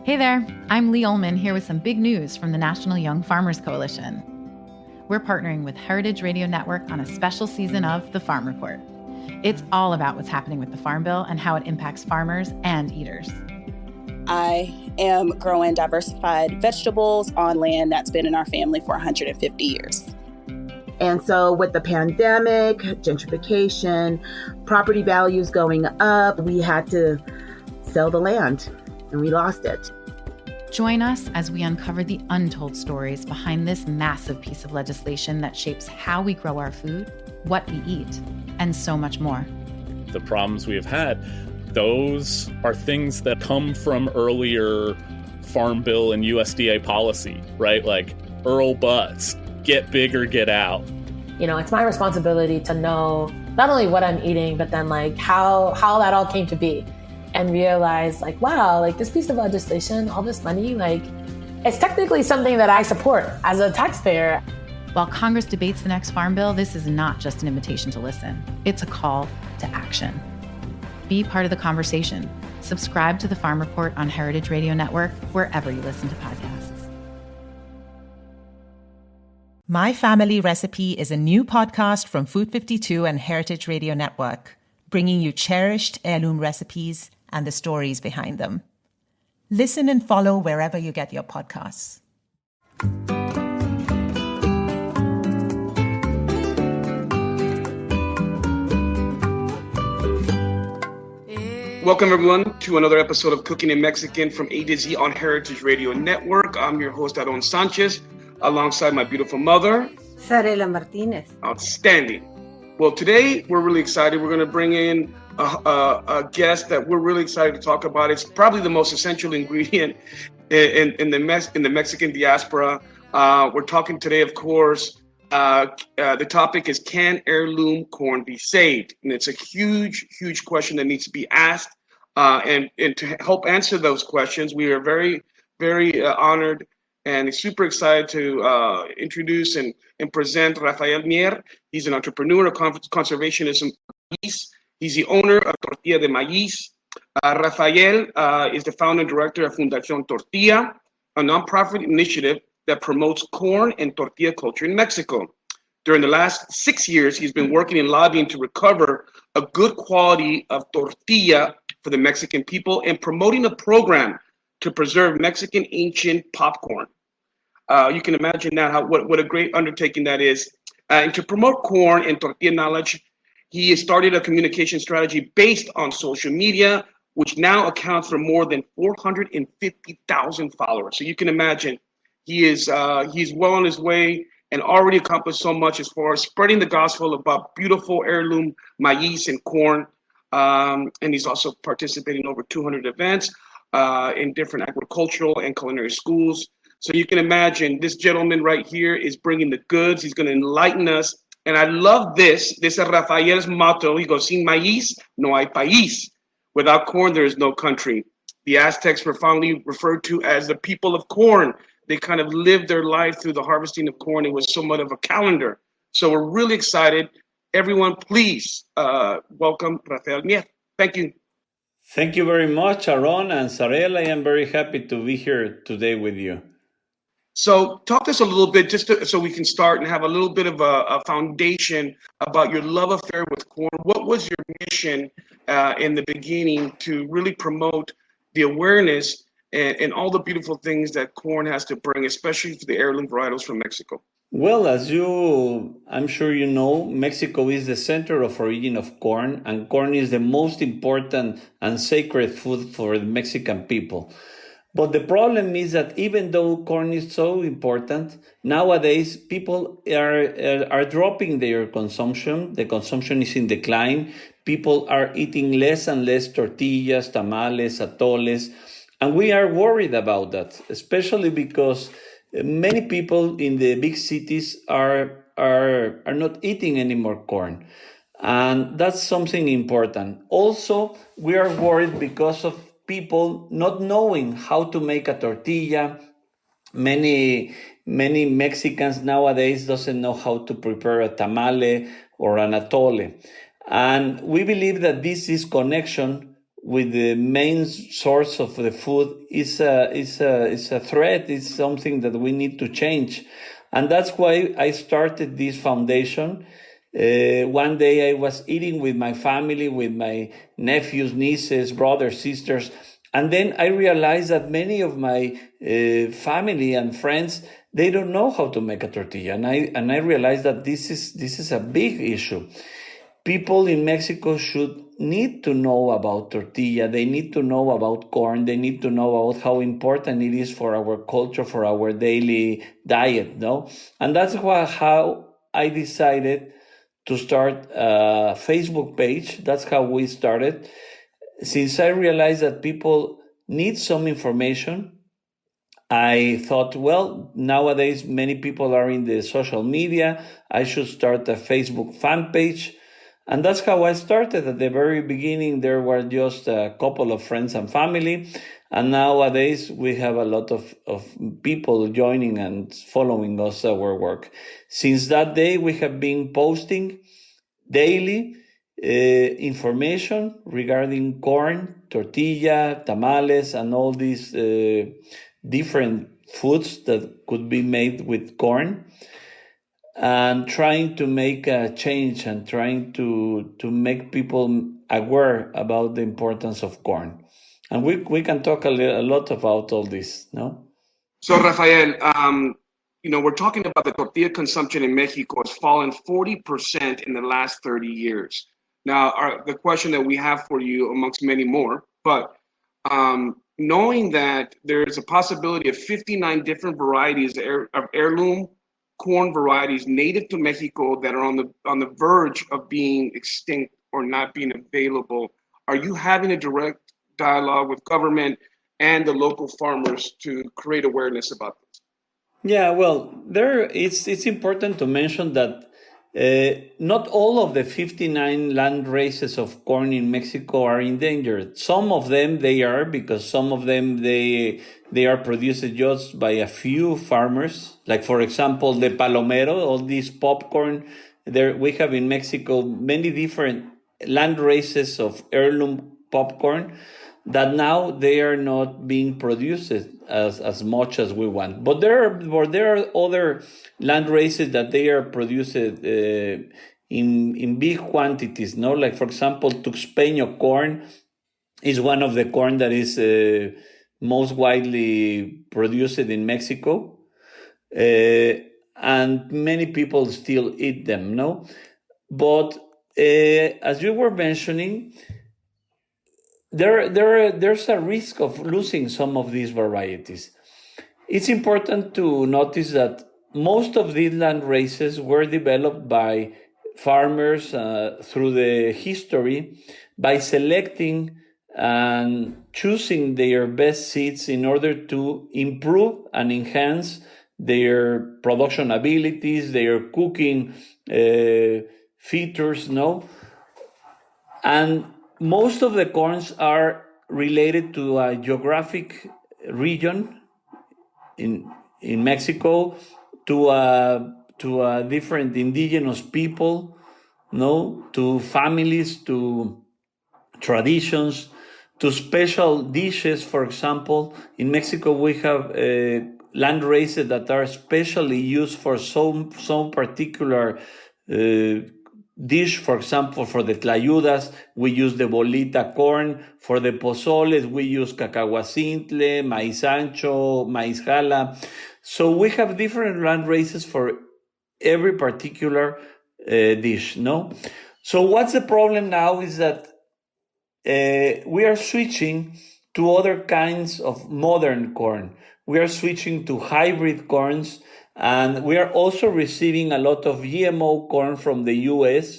Hey there, I'm Lee Ullman here with some big news from the National Young Farmers Coalition. We're partnering with Heritage Radio Network on a special season of The Farm Report. It's all about what's happening with the Farm Bill and how it impacts farmers and eaters. I am growing diversified vegetables on land that's been in our family for 150 years. And so with the pandemic, gentrification, property values going up, we had to sell the land and we lost it. Join us as we uncover the untold stories behind this massive piece of legislation that shapes how we grow our food, what we eat, and so much more. The problems we have had, those are things that come from earlier Farm Bill and USDA policy, right? Like Earl Butz, get big or get out. You know, it's my responsibility to know not only what I'm eating, but then like how that all came to be. And realize like, wow, like this piece of legislation, all this money, like it's technically something that I support as a taxpayer. While Congress debates the next Farm Bill, this is not just an invitation to listen. It's a call to action. Be part of the conversation. Subscribe to the Farm Report on Heritage Radio Network, wherever you listen to podcasts. My Family Recipe is a new podcast from Food 52 and Heritage Radio Network, bringing you cherished heirloom recipes and the stories behind them. Listen and follow wherever you get your podcasts. Welcome, everyone, to another episode of Cooking in Mexican from A to Z on Heritage Radio Network. I'm your host, Aaron Sanchez, alongside my beautiful mother, Zarela Martinez. Outstanding. Well, today we're really excited. We're going to bring in a guest that we're really excited to talk about. It's probably the most essential ingredient in the Mexican diaspora. We're talking today, of course. The topic is, can heirloom corn be saved? And it's a huge, huge question that needs to be asked. And to help answer those questions, we are very, very honored and super excited to introduce and present Rafael Mier. He's an entrepreneur of conservationism. He's the owner of Tortilla de Maíz. Rafael is the founder and director of Fundación Tortilla, a nonprofit initiative that promotes corn and tortilla culture in Mexico. During the last 6 years, he's been working and lobbying to recover a good quality of tortilla for the Mexican people and promoting a program to preserve Mexican ancient popcorn. You can imagine now what a great undertaking that is. And to promote corn and tortilla knowledge, he has started a communication strategy based on social media, which now accounts for more than 450,000 followers. So you can imagine he's well on his way and already accomplished so much as far as spreading the gospel about beautiful heirloom maíz and corn. And he's also participating in over 200 events in different agricultural and culinary schools. So you can imagine this gentleman right here is bringing the goods. He's going to enlighten us. And I love this. This is Rafael's motto. He goes, sin maíz, no hay país. Without corn, there is no country. The Aztecs were fondly referred to as the people of corn. They kind of lived their life through the harvesting of corn. It was somewhat of a calendar. So we're really excited. Everyone, please welcome Rafael Mier. Thank you. Thank you very much, Aaron and Zarela. I am very happy to be here today with you. So talk to us a little bit, so we can start and have a little bit of a foundation about your love affair with corn. What was your mission in the beginning to really promote the awareness and all the beautiful things that corn has to bring, especially for the heirloom varietals from Mexico? Well, I'm sure you know, Mexico is the center of origin of corn, and corn is the most important and sacred food for the Mexican people. But the problem is that even though corn is so important, nowadays people are dropping their consumption. The consumption is in decline. People are eating less and less tortillas, tamales, atoles, and we are worried about that, especially because many people in the big cities are not eating any more corn. And that's something important. Also, we are worried because of people not knowing how to make a tortilla. Many Mexicans nowadays doesn't know how to prepare a tamale or an atole. And we believe that this disconnection with the main source of the food is a threat. It's something that we need to change. And that's why I started this foundation. One day I was eating with my family, with my nephews, nieces, brothers, sisters. And then I realized that many of my family and friends, they don't know how to make a tortilla. And I realized that this is a big issue. People in Mexico should need to know about tortilla. They need to know about corn. They need to know about how important it is for our culture, for our daily diet, no? And that's how I decided to start a Facebook page. That's how we started. Since I realized that people need some information, I thought, well, nowadays many people are in the social media. I should start a Facebook fan page. And that's how I started. At the very beginning, there were just a couple of friends and family. And nowadays, we have a lot of people joining and following us, our work. Since that day, we have been posting daily information regarding corn, tortilla, tamales, and all these different foods that could be made with corn, and trying to make a change and trying to make people aware about the importance of corn. And we can talk a lot about all this, no? So, Rafael, we're talking about the tortilla consumption in Mexico has fallen 40% in the last 30 years. Now, the question that we have for you, amongst many more, but knowing that there is a possibility of 59 different varieties of heirloom corn varieties native to Mexico that are on the verge of being extinct or not being available, are you having a direct dialogue with government and the local farmers to create awareness about this? Yeah, well, it's important to mention that not all of the 59 land races of corn in Mexico are endangered. Some of them they are, because some of them they are produced just by a few farmers. Like, for example, the palomero, all these popcorn. There we have in Mexico many different land races of heirloom popcorn that now they are not being produced as much as we want. But there are other land races that they are produced in big quantities, no? Like, for example, Tuxpeño corn is one of the corn that is most widely produced in Mexico. And many people still eat them, no? But as you were mentioning, there's a risk of losing some of these varieties. It's important to notice that most of these land races were developed by farmers through the history by selecting and choosing their best seeds in order to improve and enhance their production abilities, their cooking features, no? And most of the corns are related to a geographic region in Mexico, to a different indigenous people, no, to families, to traditions, to special dishes. For example, in Mexico we have land races that are specially used for some particular dish. For example, for the tlayudas, we use the bolita corn. For the pozoles, we use cacahuacintle, maíz ancho, maíz jala. So we have different land races for every particular dish, no? So what's the problem now is that we are switching to other kinds of modern corn. We are switching to hybrid corns, and we are also receiving a lot of GMO corn from the US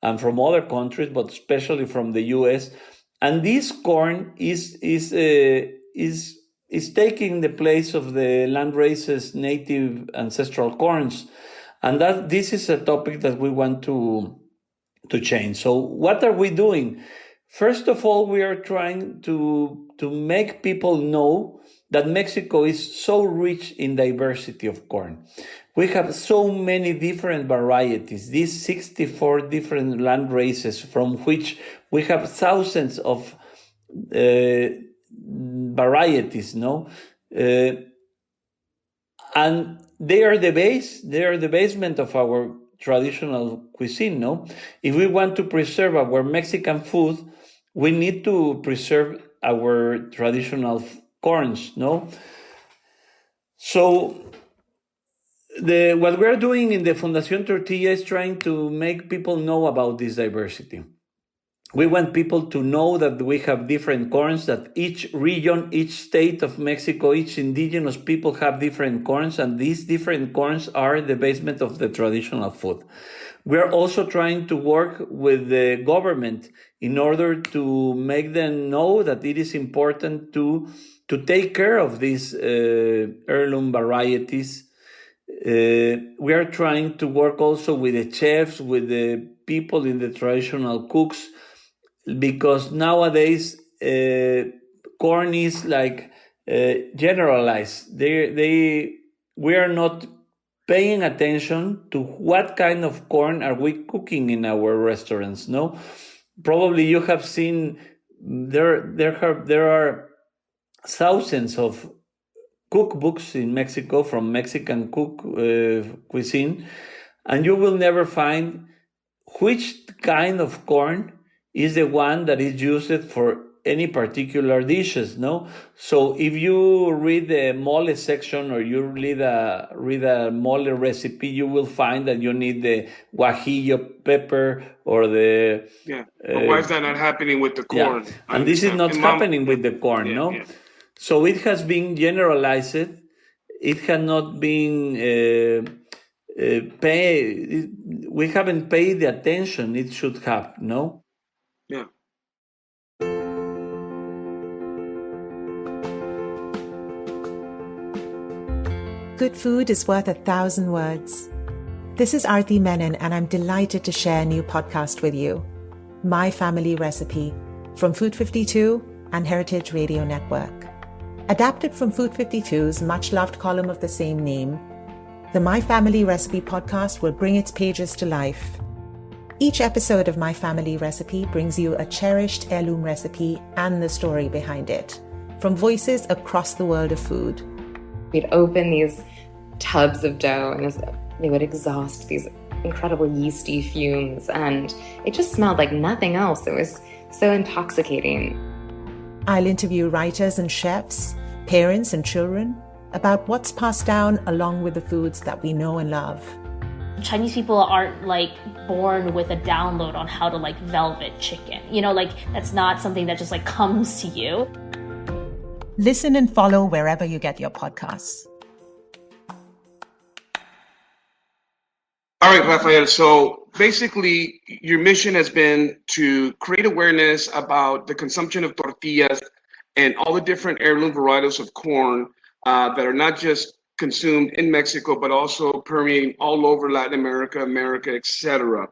and from other countries, but especially from the US. And this corn is taking the place of the land races native ancestral corns. And this is a topic that we want to change. So what are we doing? First of all, we are trying to make people know that Mexico is so rich in diversity of corn. We have so many different varieties, these 64 different land races, from which we have thousands of varieties, no? And they are the base, they are the basement of our traditional cuisine, no? If we want to preserve our Mexican food, we need to preserve our traditional corns, no? So what we're doing in the Fundación Tortilla is trying to make people know about this diversity. We want people to know that we have different corns, that each region, each state of Mexico, each indigenous people have different corns, and these different corns are the basement of the traditional food. We're also trying to work with the government in order to make them know that it is important to take care of these heirloom varieties. We are trying to work also with the chefs, with the people in the traditional cooks, because nowadays corn is like generalized. We are not paying attention to what kind of corn are we cooking in our restaurants. No, probably you have seen there are thousands of cookbooks in Mexico from Mexican cuisine, and you will never find which kind of corn is the one that is used for any particular dishes, no? So if you read the mole section or you read a mole recipe, you will find that you need the guajillo pepper or the... Yeah, but why is that not happening with the corn? Yeah. And this is not happening with the corn, no? Yeah. So it has been generalized. It has not been... we haven't paid the attention it should have, no? Yeah. Good food is worth 1,000 words. This is Aarti Menon, and I'm delighted to share a new podcast with you, My Family Recipe, from Food 52 and Heritage Radio Network. Adapted from Food 52's much-loved column of the same name, the My Family Recipe podcast will bring its pages to life. Each episode of My Family Recipe brings you a cherished heirloom recipe and the story behind it, from voices across the world of food. We'd open these tubs of dough and they would exhaust these incredible yeasty fumes, and it just smelled like nothing else. It was so intoxicating. I'll interview writers and chefs, parents and children, about what's passed down along with the foods that we know and love. Chinese people aren't like born with a download on how to like velvet chicken. You know, like that's not something that just like comes to you. Listen and follow wherever you get your podcasts. All right, Rafael. So basically, your mission has been to create awareness about the consumption of tortillas and all the different heirloom varietals of corn that are not just consumed in Mexico, but also permeating all over Latin America, etc.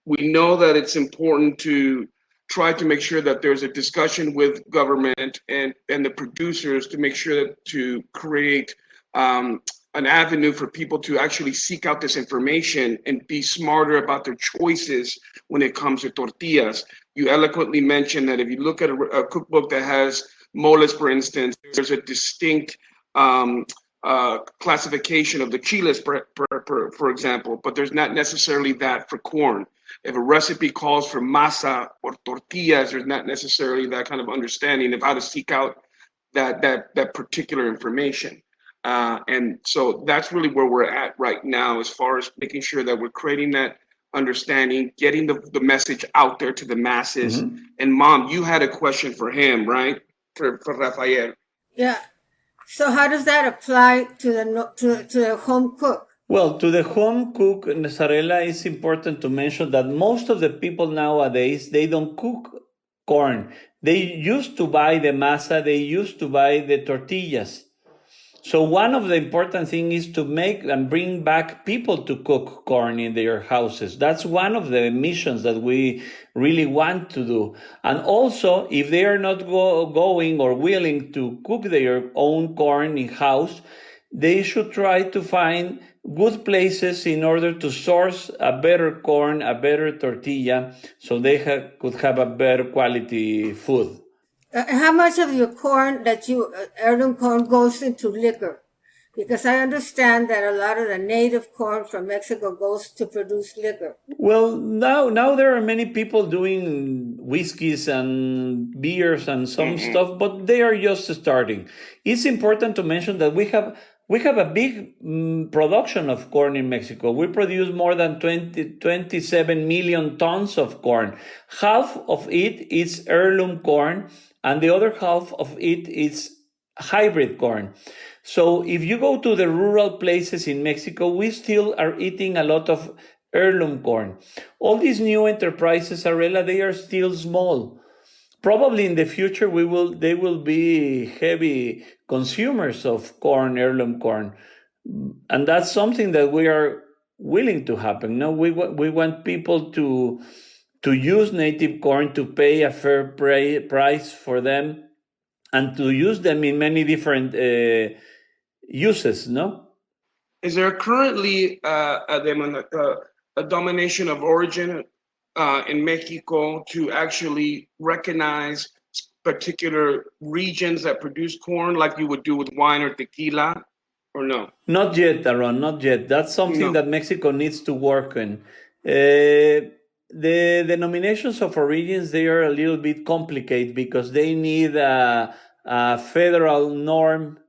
We know that it's important to try to make sure that there's a discussion with government and the producers to make sure that to create an avenue for people to actually seek out this information and be smarter about their choices when it comes to tortillas. You eloquently mentioned that if you look at a cookbook that has moles, for instance, there's a distinct classification of the chiles, for example, but there's not necessarily that for corn. If a recipe calls for masa or tortillas, there's not necessarily that kind of understanding of how to seek out that particular information. And so that's really where we're at right now, as far as making sure that we're creating that understanding, getting the message out there to the masses. Mm-hmm. And Mom, you had a question for him, right? For Rafael. Yeah. So how does that apply to the home cook? Well, to the home cook, Zarela, it's important to mention that most of the people nowadays, they don't cook corn. They used to buy the masa, they used to buy the tortillas. So one of the important things is to make and bring back people to cook corn in their houses. That's one of the missions that we really want to do. And also, if they are not going or willing to cook their own corn in house, they should try to find good places in order to source a better corn, a better tortilla, so they could have a better quality food. How much of your corn heirloom corn goes into liquor? Because I understand that a lot of the native corn from Mexico goes to produce liquor. Well, now there are many people doing whiskeys and beers and some stuff, but they are just starting. It's important to mention that we have a big production of corn in Mexico. We produce more than 27 million tons of corn. Half of it is heirloom corn, and the other half of it is hybrid corn. So if you go to the rural places in Mexico, we still are eating a lot of heirloom corn. All these new enterprises, Zarela, they are still small. Probably in the future, they will be heavy consumers of corn, heirloom corn. And that's something that we are willing to happen. No, we want people to use native corn, to pay a fair price for them, and to use them in many different uses, no? Is there currently a domination of origin in Mexico to actually recognize particular regions that produce corn like you would do with wine or tequila, or no? Not yet, Aaron, not yet. That's something that Mexico needs to work on. The denominations of origins, they are a little bit complicated because they need a federal norm,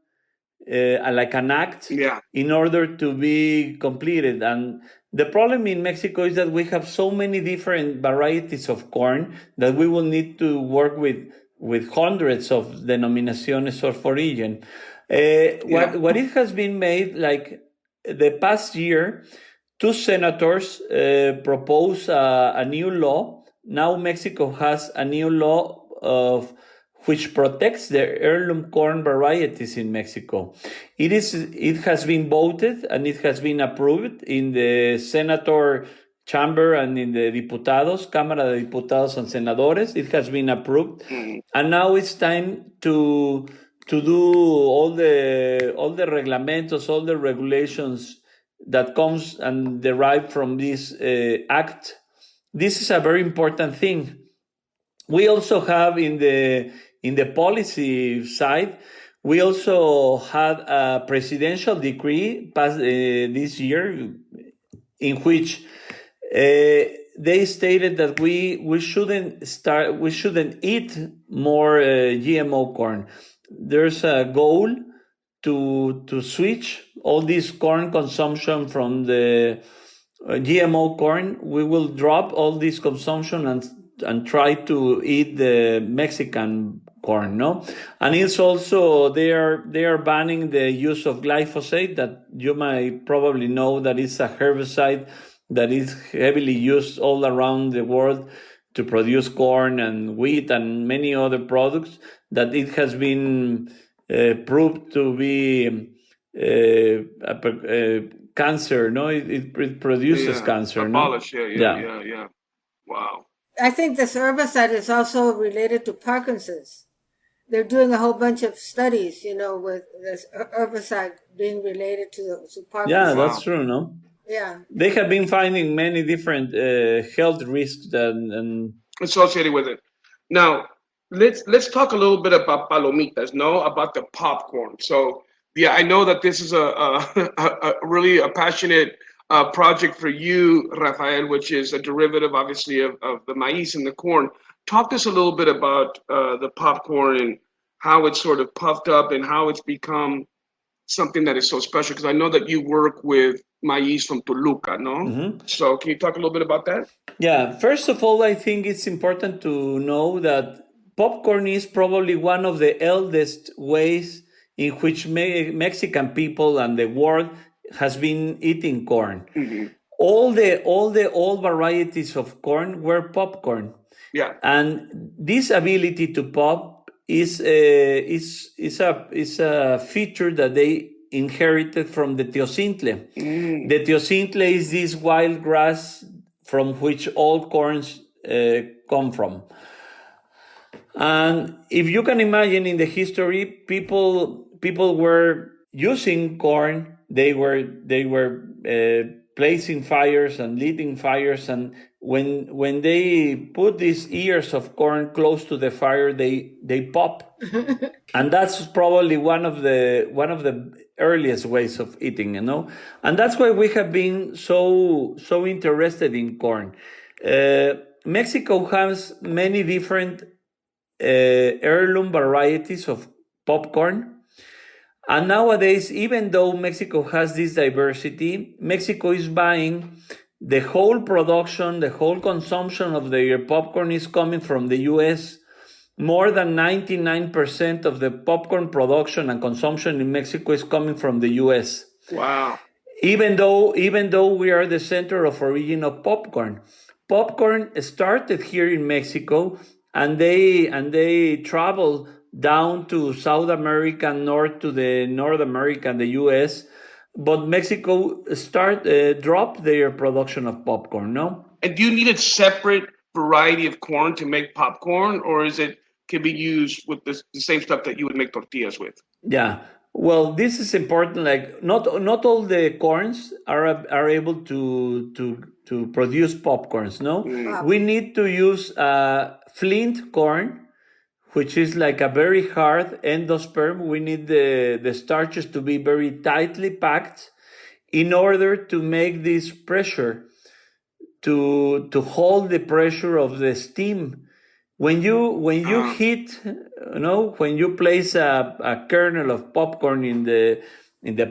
like an act, in order to be completed. And the problem in Mexico is that we have so many different varieties of corn that we will need to work with hundreds of denominaciones of origin. What it has been made, like the past year, 2 senators proposed a new law. Now Mexico has a new law which protects the heirloom corn varieties in Mexico. It has been voted and it has been approved in the senator chamber and in the diputados, Cámara de Diputados and Senadores. It has been approved, and now it's time to do all the reglamentos, all the regulations that comes and derive from this act. This is a very important thing. We also have in the policy side, we also had a presidential decree passed this year in which they stated that we shouldn't eat more GMO corn. There's a goal to switch all this corn consumption from the GMO corn. We will drop all this consumption and try to eat the Mexican corn, no? And it's also they are banning the use of glyphosate, that you might probably know that it's a herbicide that is heavily used all around the world to produce corn and wheat and many other products, that it has been proved to be cancer, no? It produces cancer, abolish, no? Yeah. Wow. I think this herbicide is also related to Parkinson's. They're doing a whole bunch of studies, with this herbicide being related to Parkinson's. Yeah, that's true, no? Yeah. They have been finding many different health risks and associated with it. Now, let's talk a little bit about palomitas, no? About the popcorn. So, yeah, I know that this is a really a passionate project for you, Rafael, which is a derivative, obviously, of the maize and the corn. Talk to us a little bit about the popcorn and how it's sort of puffed up and how it's become something that is so special. Because I know that you work with maize from Toluca, no? Mm-hmm. So can you talk a little bit about that? Yeah, first of all, I think it's important to know that popcorn is probably one of the eldest ways in which Mexican people and the world has been eating corn. Mm-hmm. All the old varieties of corn were popcorn. Yeah. And this ability to pop is a feature that they inherited from the teocintle. The teocintle is this wild grass from which all corns come from. And if you can imagine in the history, people were using corn, they were placing fires and lighting fires, and when they put these ears of corn close to the fire, they pop, and that's probably one of the earliest ways of eating, and that's why we have been so interested in corn. Mexico has many different heirloom varieties of popcorn. And nowadays, even though Mexico has this diversity, Mexico is buying the whole production, the whole consumption of their popcorn is coming from the US. More than 99% of the popcorn production and consumption in Mexico is coming from the US. Wow. Even though we are the center of origin of popcorn. Popcorn started here in Mexico, and they travel down to South America, north to the North America and the US, but Mexico dropped their production of popcorn, no? And do you need a separate variety of corn to make popcorn, or can be used with the same stuff that you would make tortillas with? Yeah. Well, this is important. Like not all the corns are able to produce popcorns, no? We need to use flint corn, which is like a very hard endosperm. We need the starches to be very tightly packed in order to make this pressure, to hold the pressure of the steam. When you heat, when you place a kernel of popcorn in the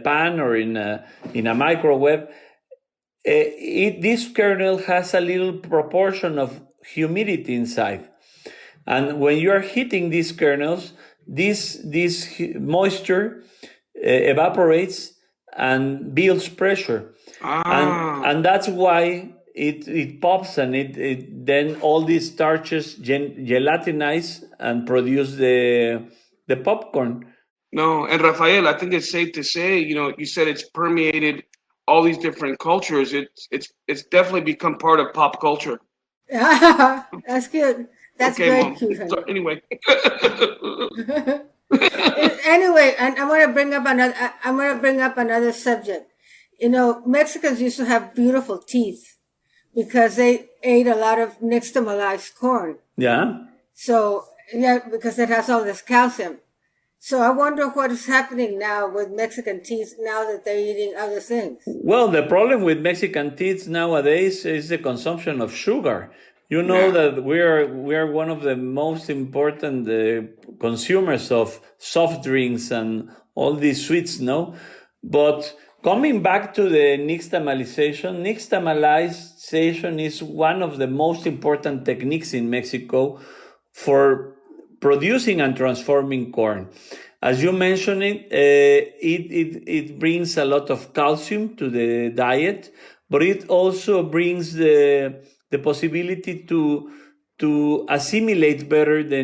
pan or in a microwave, this kernel has a little proportion of humidity inside. And when you are heating these kernels, this moisture evaporates and builds pressure. And that's why it pops, and it then all these starches gelatinize and produce the popcorn. No, and Rafael, I think it's safe to say, you said it's permeated all these different cultures. It's definitely become part of pop culture. That's good. That's okay, very Mom. cute. So, anyway. Anyway, and I'm gonna bring up another subject. Mexicans used to have beautiful teeth because they ate a lot of nixtamalized corn. Yeah. So because it has all this calcium. So I wonder what is happening now with Mexican teeth now that they're eating other things. Well, the problem with Mexican teeth nowadays is the consumption of sugar. That we are one of the most important consumers of soft drinks and all these sweets, no? But coming back to the nixtamalization is one of the most important techniques in Mexico for producing and transforming corn. As you mentioned it brings a lot of calcium to the diet, but it also brings the possibility to assimilate better the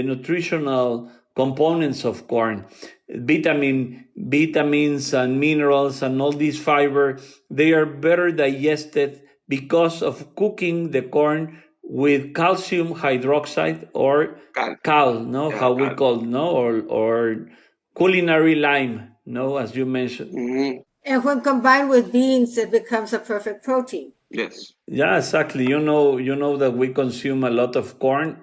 nutritional components of corn. Vitamins and minerals and all these fiber, they are better digested because of cooking the corn with calcium hydroxide or cal, no? How we call, no? Or culinary lime, no? As you mentioned. Mm-hmm. And when combined with beans, it becomes a perfect protein. Yes. Yeah, exactly. You know that we consume a lot of corn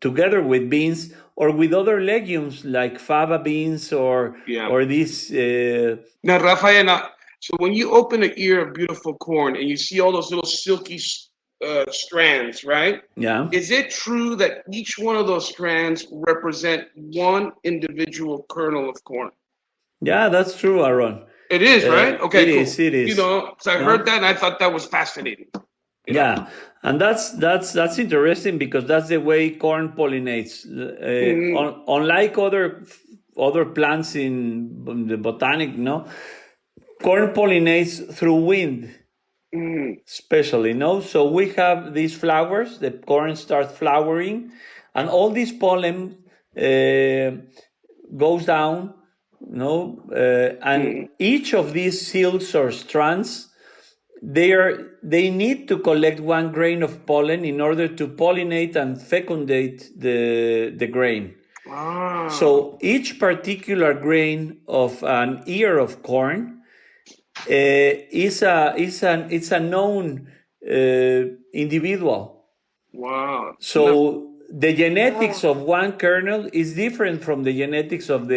together with beans or with other legumes like fava beans or these. Now, Rafael, so when you open an ear of beautiful corn and you see all those little silky strands, right? Yeah. Is it true that each one of those strands represent one individual kernel of corn? Yeah, that's true, Aaron. It is, right? Okay, it cool. It is. So I heard that and I thought that was fascinating. Yeah, and that's interesting because that's the way corn pollinates. Unlike other plants in the botanic, no, corn pollinates through wind, especially, no. So we have these flowers. The corn starts flowering, and all this pollen goes down. And each of these silks or strands, they need to collect one grain of pollen in order to pollinate and fecundate the grain. Wow. So each particular grain of an ear of corn it's a known individual. Wow. So the genetics of one kernel is different from the genetics of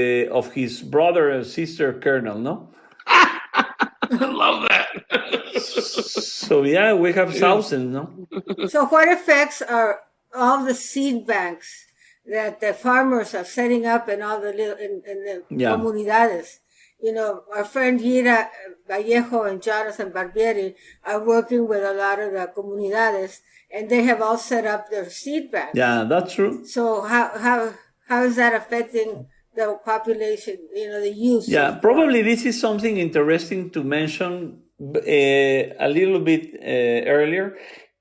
his brother or sister kernel, no? I love that. So yeah, we have thousands, no? So what effects are all the seed banks that the farmers are setting up in all the little in the Yeah. comunidades? You know, our friend Gira Vallejo and Jonathan Barbieri are working with a lot of the comunidades, and they have all set up their seed banks. Yeah, that's true. So how is that affecting the population? You know, the use. Yeah, probably this is something interesting to mention a little bit earlier,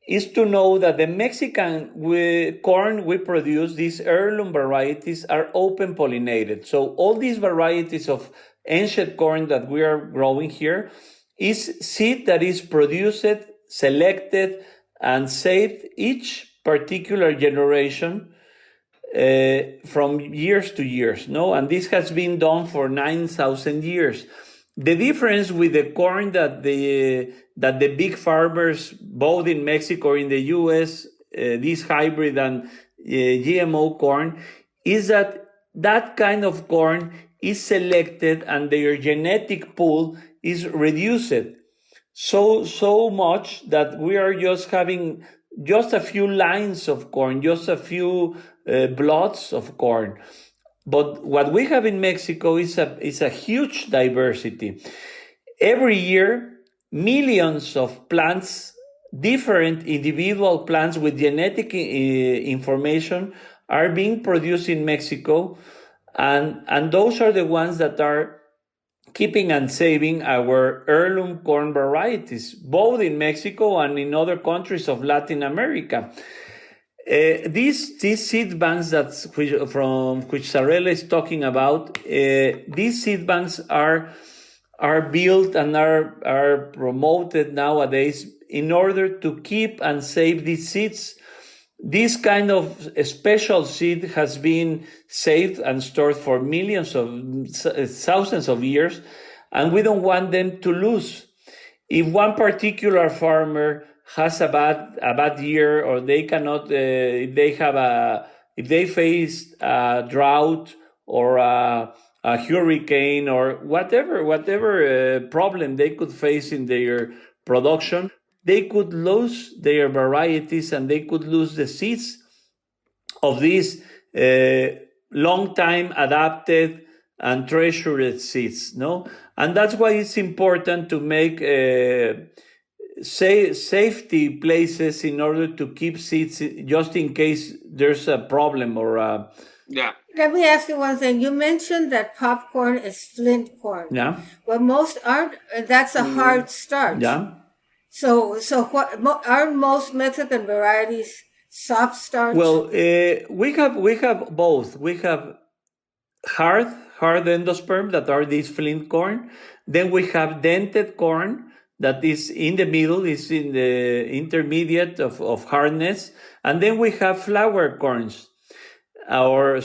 is to know that the Mexican corn we produce, these heirloom varieties, are open pollinated. So all these varieties of ancient corn that we are growing here is seed that is produced, selected, and saved each particular generation from years to years, no? And this has been done for 9,000 years. The difference with the corn that the big farmers, both in Mexico or in the US, this hybrid and GMO corn, is that kind of corn is selected and their genetic pool is reduced so much that we are just having just a few lines of corn, just a few bloods of corn. But what we have in Mexico is a huge diversity. Every year, millions of plants, different individual plants with genetic information are being produced in Mexico. And those are the ones that are keeping and saving our heirloom corn varieties, both in Mexico and in other countries of Latin America. These seed banks from which Zarela is talking about, these seed banks are built and are promoted nowadays in order to keep and save these seeds. This kind of special seed has been saved and stored for thousands of years, and we don't want them to lose. If one particular farmer has a bad year, or they cannot, if they face a drought or a hurricane or whatever problem they could face in their production, they could lose their varieties and they could lose the seeds of these long time adapted and treasured seeds, no? And that's why it's important to make safety places in order to keep seeds just in case there's a problem or yeah. Let me ask you one thing. You mentioned that popcorn is flint corn. Yeah. Well, most aren't. That's a hard starch. Yeah. So what aren't most Mexican varieties soft starch? Well, we have both. We have hard endosperm that are these flint corn. Then we have dented corn that is in the middle, is in the intermediate of hardness. And then we have flour corns or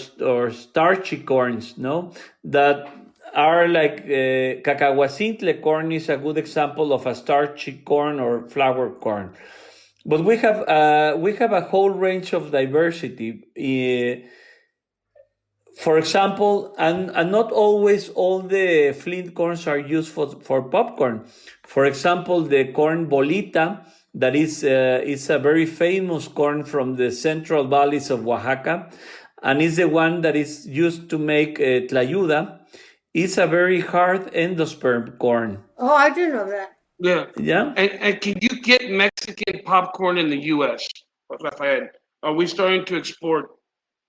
starchy corns, no? That are like cacahuacintle corn is a good example of a starchy corn or flour corn. But we have a whole range of diversity. For example, and not always all the flint corns are used for popcorn. For example, the corn bolita, that is a very famous corn from the central valleys of Oaxaca, and is the one that is used to make tlayuda. It's a very hard endosperm corn. Oh, I didn't know that. Yeah. Yeah. And can you get Mexican popcorn in the U.S., Rafael? Are we starting to export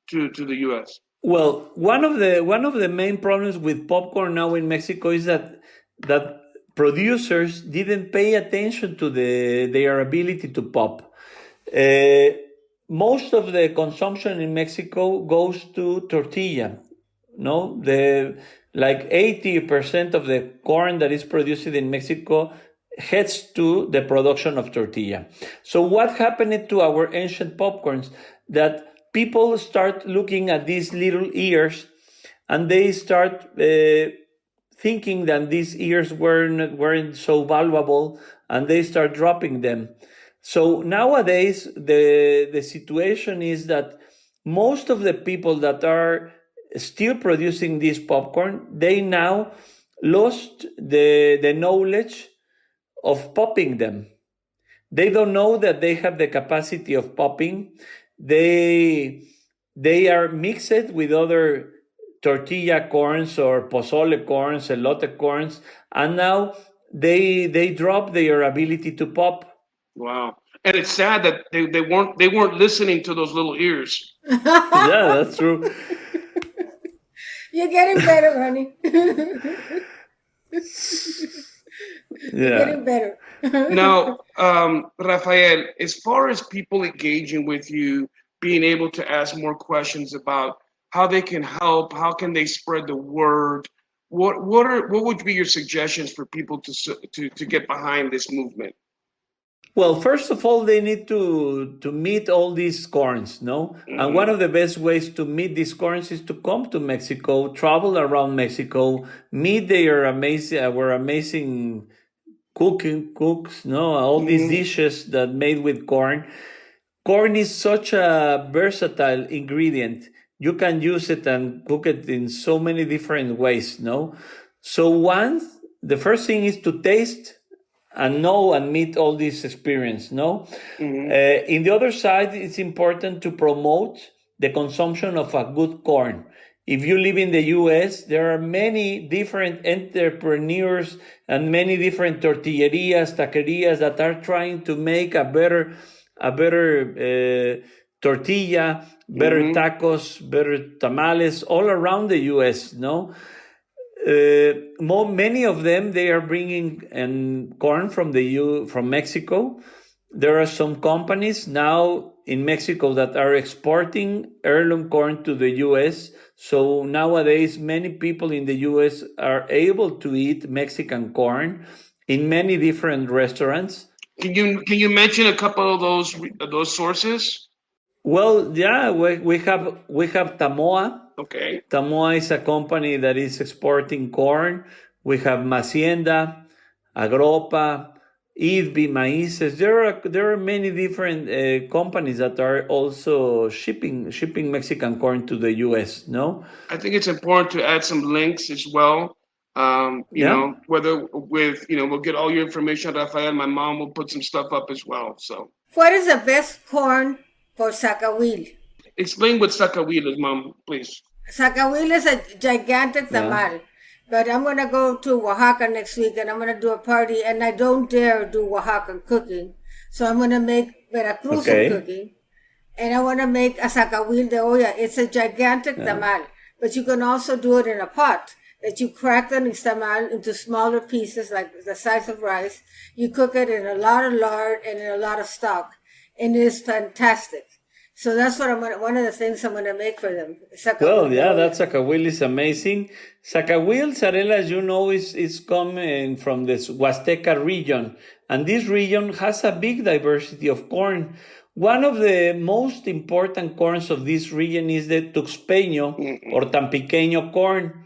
to the U.S.? Well, one of the main problems with popcorn now in Mexico is that producers didn't pay attention to their ability to pop. Most of the consumption in Mexico goes to tortilla. No, like 80% of the corn that is produced in Mexico heads to the production of tortilla. So what happened to our ancient popcorns? That people start looking at these little ears, and they start thinking that these ears weren't so valuable, and they start dropping them. So nowadays, the situation is that most of the people that are still producing this popcorn, they now lost the knowledge of popping them. They don't know that they have the capacity of popping. They are mixed with other tortilla corns or pozole corns, elote corns, and now they drop their ability to pop. Wow. And it's sad that they weren't listening to those little ears. Yeah, that's true. You're getting better, honey. You're getting better. Now, Rafael, as far as people engaging with you, being able to ask more questions about how they can help, how can they spread the word, what would be your suggestions for people to get behind this movement? Well, first of all, they need to meet all these corns, no? Mm-hmm. And one of the best ways to meet these corns is to come to Mexico, travel around Mexico, meet our amazing cooks, no? All these dishes that made with corn. Corn is such a versatile ingredient. You can use it and cook it in so many different ways, no? So the first thing is to taste and know and meet all this experience, no? Mm-hmm. In the other side, it's important to promote the consumption of a good corn. If you live in the US, there are many different entrepreneurs and many different tortillerias, taquerias that are trying to make a better tortilla, better tacos, better tamales all around the US, no? Many of them, they are bringing corn from Mexico. There are some companies now in Mexico that are exporting heirloom corn to the U.S. So nowadays, many people in the U.S. are able to eat Mexican corn in many different restaurants. Can you mention a couple of those sources? Well, yeah, we have Tamoa. Okay. Tamoa is a company that is exporting corn. We have Macienda, Agropa, Idbi, Maices. There are many different companies that are also shipping Mexican corn to the U.S. No, I think it's important to add some links as well. You know, we'll get all your information, Rafael. My mom will put some stuff up as well. So, what is the best corn for zacahuil? Explain what zacahuil is, Mom, please. Zacahuil is a gigantic tamal. But I'm going to go to Oaxaca next week and I'm going to do a party, and I don't dare do Oaxacan cooking. So I'm going to make Veracruzan cooking. And I want to make a zacahuil de olla. It's a gigantic tamal. But you can also do it in a pot, that you crack the nixtamal into smaller pieces, like the size of rice. You cook it in a lot of lard and in a lot of stock. And it is fantastic. So that's what one of the things I'm going to make for them. Well, yeah, that zacahuil is amazing. Zacahuil, Zarela, as you know, is coming from this Huasteca region. And this region has a big diversity of corn. One of the most important corns of this region is the tuxpeño or tampiqueño corn.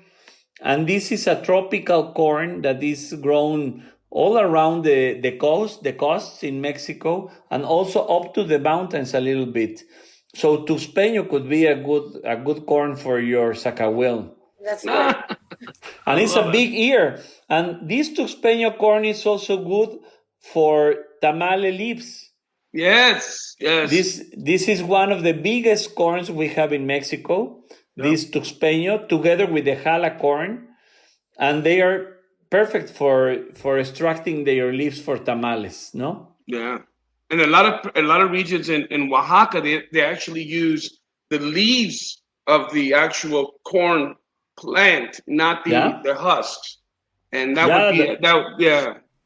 And this is a tropical corn that is grown all around the coasts in Mexico, and also up to the mountains a little bit. So tuxpeño could be a good corn for your zacahuil. That's great. And it's a big ear. And this tuxpeño corn is also good for tamale leaves. Yes. This is one of the biggest corns we have in Mexico. Yep. This tuxpeño, together with the jala corn, and they are perfect for extracting their leaves for tamales, no? Yeah, and a lot of regions in Oaxaca, they actually use the leaves of the actual corn plant, not the husks, and that would be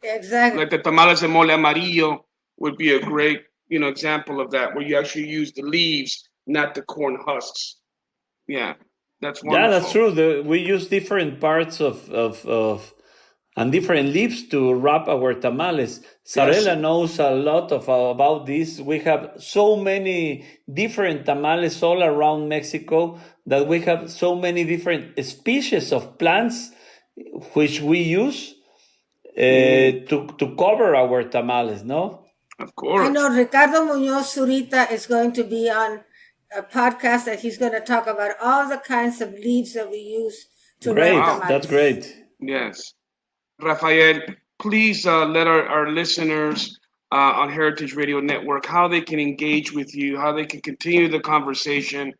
exactly, like the tamales de mole amarillo would be a great example of that, where you actually use the leaves, not the corn husks. Yeah, that's wonderful. Yeah, that's true. We use different parts of and different leaves to wrap our tamales. Zarela knows a lot about this. We have so many different tamales all around Mexico that we have so many different species of plants which we use to cover our tamales, no? Of course. I know Ricardo Munoz Zurita is going to be on a podcast that he's going to talk about all the kinds of leaves that we use to Great, wrap tamales. that's great. Yes. Rafael, please let our listeners on Heritage Radio Network how they can engage with you, how they can continue the conversation,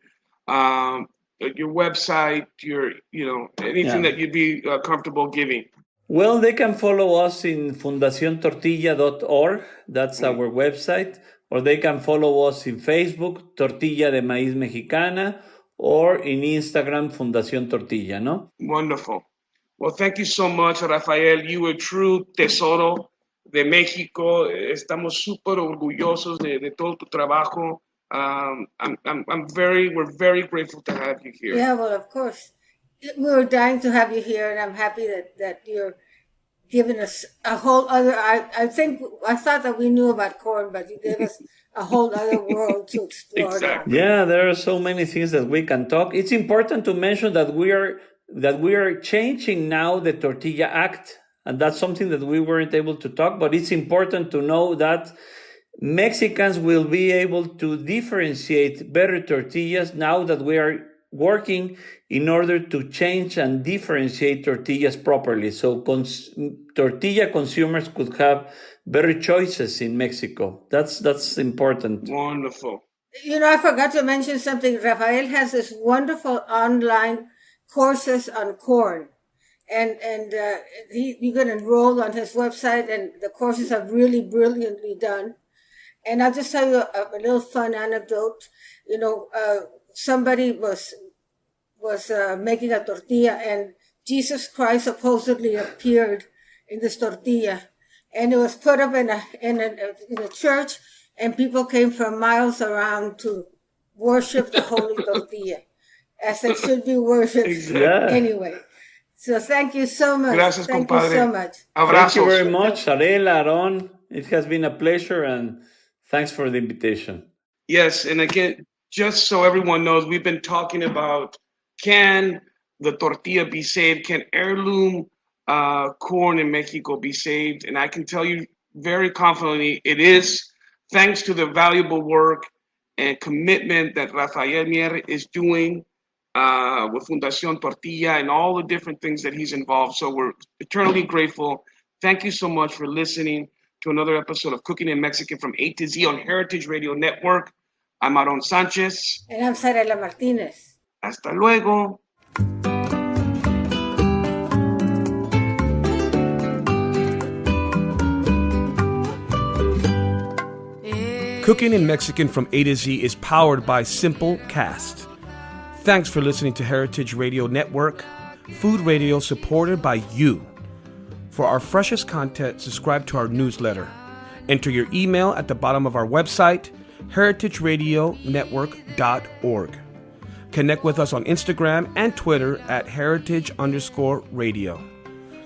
your website, anything that you'd be comfortable giving. Well, they can follow us in fundaciontortilla.org. That's our website. Or they can follow us in Facebook, Tortilla de Maíz Mexicana, or in Instagram, Fundación Tortilla, no? Wonderful. Well, thank you so much, Rafael. You a true tesoro de México. Estamos súper orgullosos de todo tu trabajo. We're very grateful to have you here. Yeah, well, of course. We were dying to have you here, and I'm happy that you're giving us a whole other. I thought that we knew about corn, but you gave us a whole other world to explore. Exactly. Yeah, there are so many things that we can talk. It's important to mention that we are changing now the Tortilla Act, and that's something that we weren't able to talk. But it's important to know that Mexicans will be able to differentiate better tortillas now that we are working in order to change and differentiate tortillas properly. So tortilla consumers could have better choices in Mexico. That's important. Wonderful. I forgot to mention something. Rafael has this wonderful online courses on corn. And you can enroll on his website, and the courses are really brilliantly done. And I'll just tell you a little fun anecdote. Somebody was making a tortilla, and Jesus Christ supposedly appeared in this tortilla, and it was put up in a church, and people came from miles around to worship the holy tortilla, as it should be worshipped anyway. So thank you so much. Gracias, thank compadre. you so much. Abrazos. Thank you very much, Zarela, Aaron. It has been a pleasure, and thanks for the invitation. Yes, and again, just so everyone knows, we've been talking about, can the tortilla be saved? Can heirloom corn in Mexico be saved? And I can tell you very confidently it is, thanks to the valuable work and commitment that Rafael Mier is doing with Fundación Tortilla and all the different things that he's involved. So we're eternally grateful. Thank you so much for listening to another episode of Cooking in Mexican from A to Z on Heritage Radio Network. I'm Aaron Sanchez. And I'm Zarela Martinez. Hasta luego. Cooking in Mexican from A to Z is powered by Simple Cast. Thanks for listening to Heritage Radio Network, food radio supported by you. For our freshest content, subscribe to our newsletter. Enter your email at the bottom of our website, heritageradionetwork.org. Connect with us on Instagram and Twitter at heritage_radio.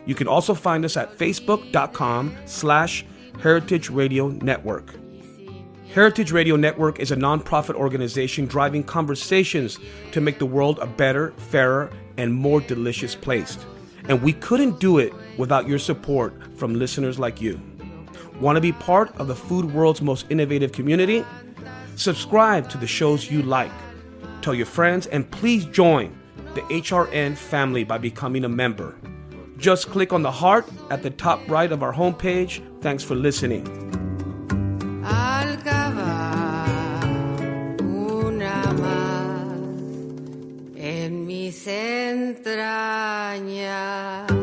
You can also find us at facebook.com/Heritage Radio Network. Heritage Radio Network is a nonprofit organization driving conversations to make the world a better, fairer, and more delicious place. And we couldn't do it without your support from listeners like you. Want to be part of the food world's most innovative community? Subscribe to the shows you like. Tell your friends, and please join the HRN family by becoming a member. Just click on the heart at the top right of our homepage. Thanks for listening. Al cavar una más en mis entrañas.